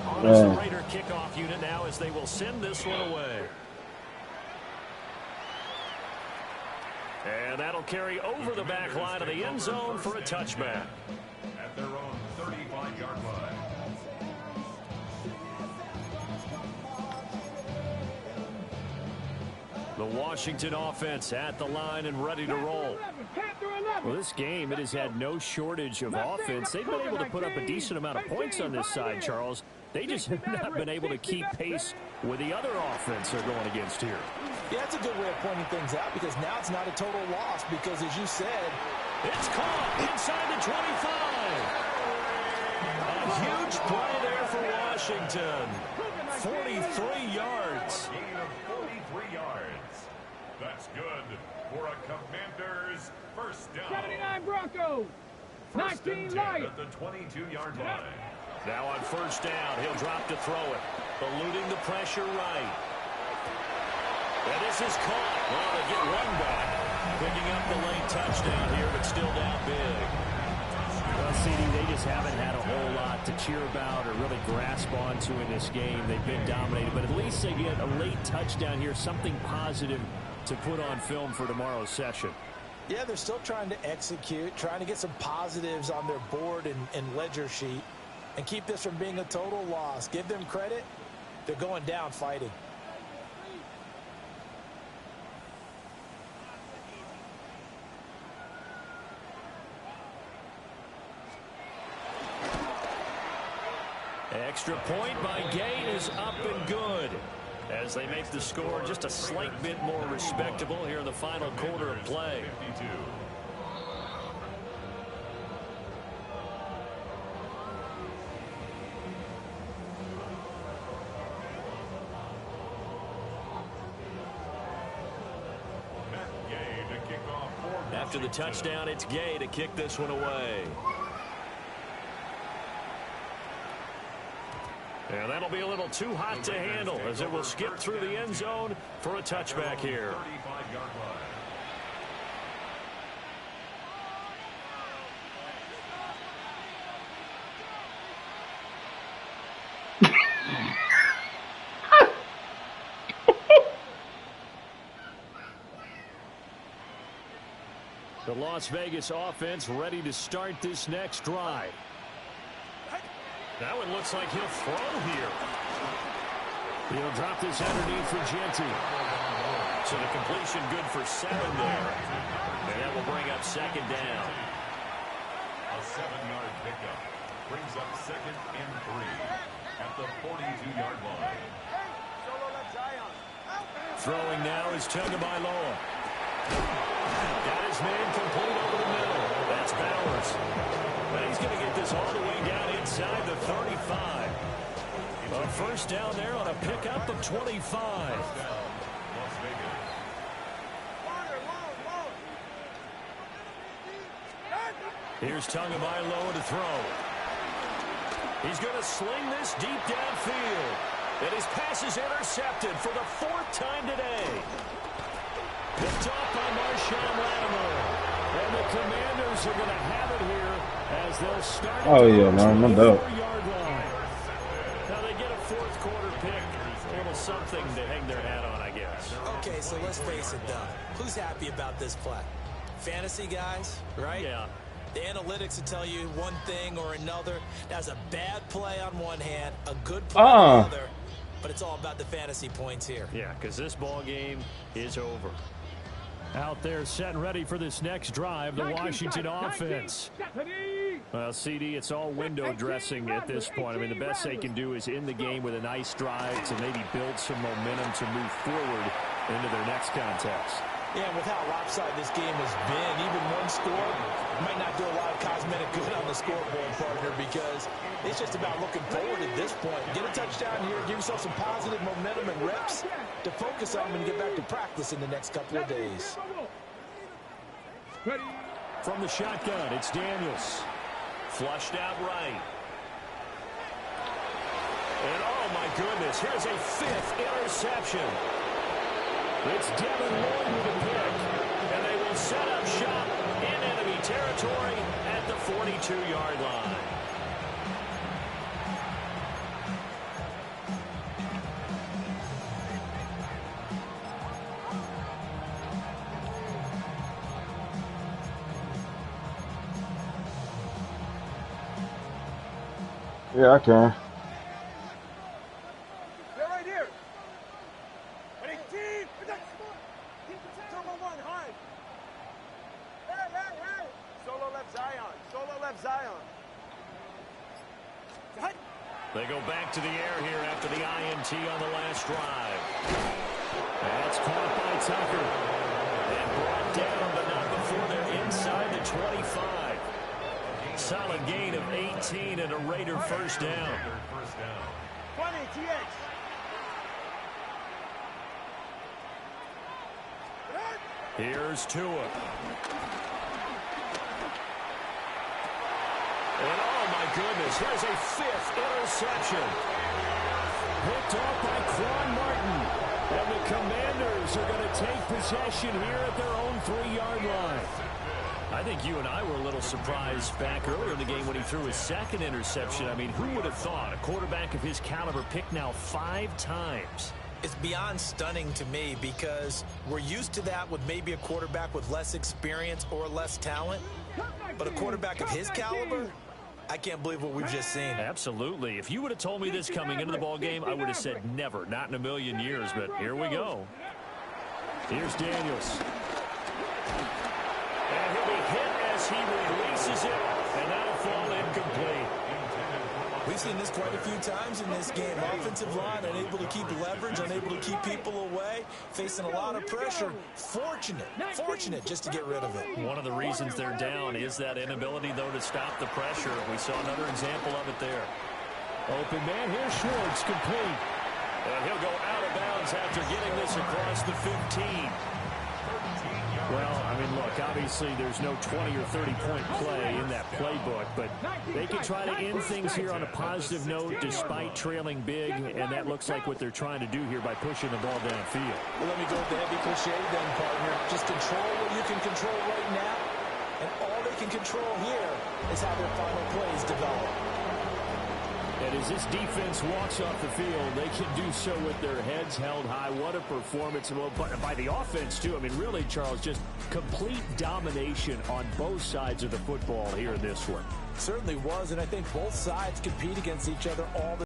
On as the Raider kickoff unit now as they will send this one away. And that'll carry over the back line of the end zone for a touchback. At their own 35-yard line. The Washington offense at the line and ready to roll. Well, this game, it has had no shortage of offense. They've been able to put up a decent amount of points on this side, Charles. They just have not been able to keep pace with the other offense they're going against here. Yeah, that's a good way of pointing things out, because now it's not a total loss, because as you said, it's caught inside the 25. A huge play there for Washington. 43 yards. Gain of 43 yards. That's good for a Commander's first down. 79 Broncos. First and 19 10 Lions. at the 22-yard line. Now on first down, he'll drop to throw it. Eluding the pressure right. And this is caught. Well, they get one back. Picking up the late touchdown here, but still down big. Well, CD, they just haven't had a whole lot to cheer about or really grasp onto in this game. They've been dominated, but at least they get a late touchdown here, something positive to put on film for tomorrow's session. yeah, they're still trying to execute, trying to get some positives on their board and ledger sheet, and keep this from being a total loss. Give them credit. They're going down fighting. Extra point by Gain is up and good as they make the score just a slight bit more respectable here in the final quarter of play. 52. After the touchdown, it's Gay to kick this one away. And that'll be a little too hot to handle as it will skip through the end zone for a touchback here. 35-yard line. The Las Vegas offense ready to start this next drive. Now it looks like he'll throw here. He'll drop this underneath for Genty. So the completion good for 7 there. And that will bring up second down. A 7-yard pickup brings up 2nd and 3 at the 42-yard line. Throwing now is Tagovailoa. Got his man complete over the middle. That's Bowers. But he's going to get this all the way down inside the 35. A first down there on a pickup of 25. Here's Tagovailoa to throw. He's going to sling this deep downfield. And his pass is intercepted for the 4th time today. Picked off by Marshawn Lattimore. And the Commanders are going to have it here as they'll start at the 24-yard line. Now they get a 4th quarter pick. A little something to hang their hat on, I guess. Okay, so let's face it, though. Who's happy about this play? Fantasy guys, right? Yeah. The analytics will tell you one thing or another. That's a bad play on one hand, a good play on the other. But it's all about the fantasy points here. Yeah, because this ball game is over. Out there set and ready for this next drive, the Washington offense. Well, CD, it's all window dressing at this point. I mean, the best they can do is in the game with a nice drive to maybe build some momentum to move forward into their next contest. Yeah, with how lopsided this game has been, even one score might not do a lot of cosmetic good on the scoreboard, partner, because it's just about looking forward at this point. Get a touchdown here, give yourself some positive momentum and reps to focus on when you get back to practice in the next couple of days. From the shotgun, it's Daniels. Flushed out right. And oh my goodness, here's a 5th interception. It's Devin Lloyd with a pick. And they will set up shop in enemy territory at the 42-yard line. Yeah, I can. They're right here. Ready, team. Turbo 1, high. Hey. Solo left Zion. Solo left Zion. They go back to the air here after the INT on the last drive. That's caught by Tucker. And brought down, but not before they're inside the 25. Solid gain of 18 and a Raider first down. 20, TX. Here's Tua. And oh my goodness, here's a 5th interception. Picked off by Quan Martin. And the Commanders are going to take possession here at their own 3-yard line. I think you and I were a little surprised back earlier in the game when he threw his 2nd interception. I mean, who would have thought a quarterback of his caliber picked now 5 times? It's beyond stunning to me because we're used to that with maybe a quarterback with less experience or less talent. But a quarterback of his caliber, I can't believe what we've just seen. Absolutely. If you would have told me this coming into the ball game, I would have said never, not in a million years. But here we go. Here's Daniels. And he'll be hit as he releases it, and that'll fall incomplete. We've seen this quite a few times in this game. Offensive line unable to keep leverage, unable to keep people away, facing a lot of pressure. Fortunate just to get rid of it. One of the reasons they're down is that inability, though, to stop the pressure. We saw another example of it there. Open man, here's Schwartz, complete. And he'll go out of bounds after getting this across the 15. Well, I mean, look, obviously there's no 20 or 30-point play in that playbook, but they can try to end things here on a positive note despite trailing big, and that looks like what they're trying to do here by pushing the ball downfield. Well, let me go with the heavy cliche then, partner. Just control what you can control right now, and all they can control here is how their final plays develop. And as this defense walks off the field, they can do so with their heads held high. What a performance by the offense, too. I mean, really, Charles, just complete domination on both sides of the football here in this one. Certainly was, and I think both sides compete against each other all the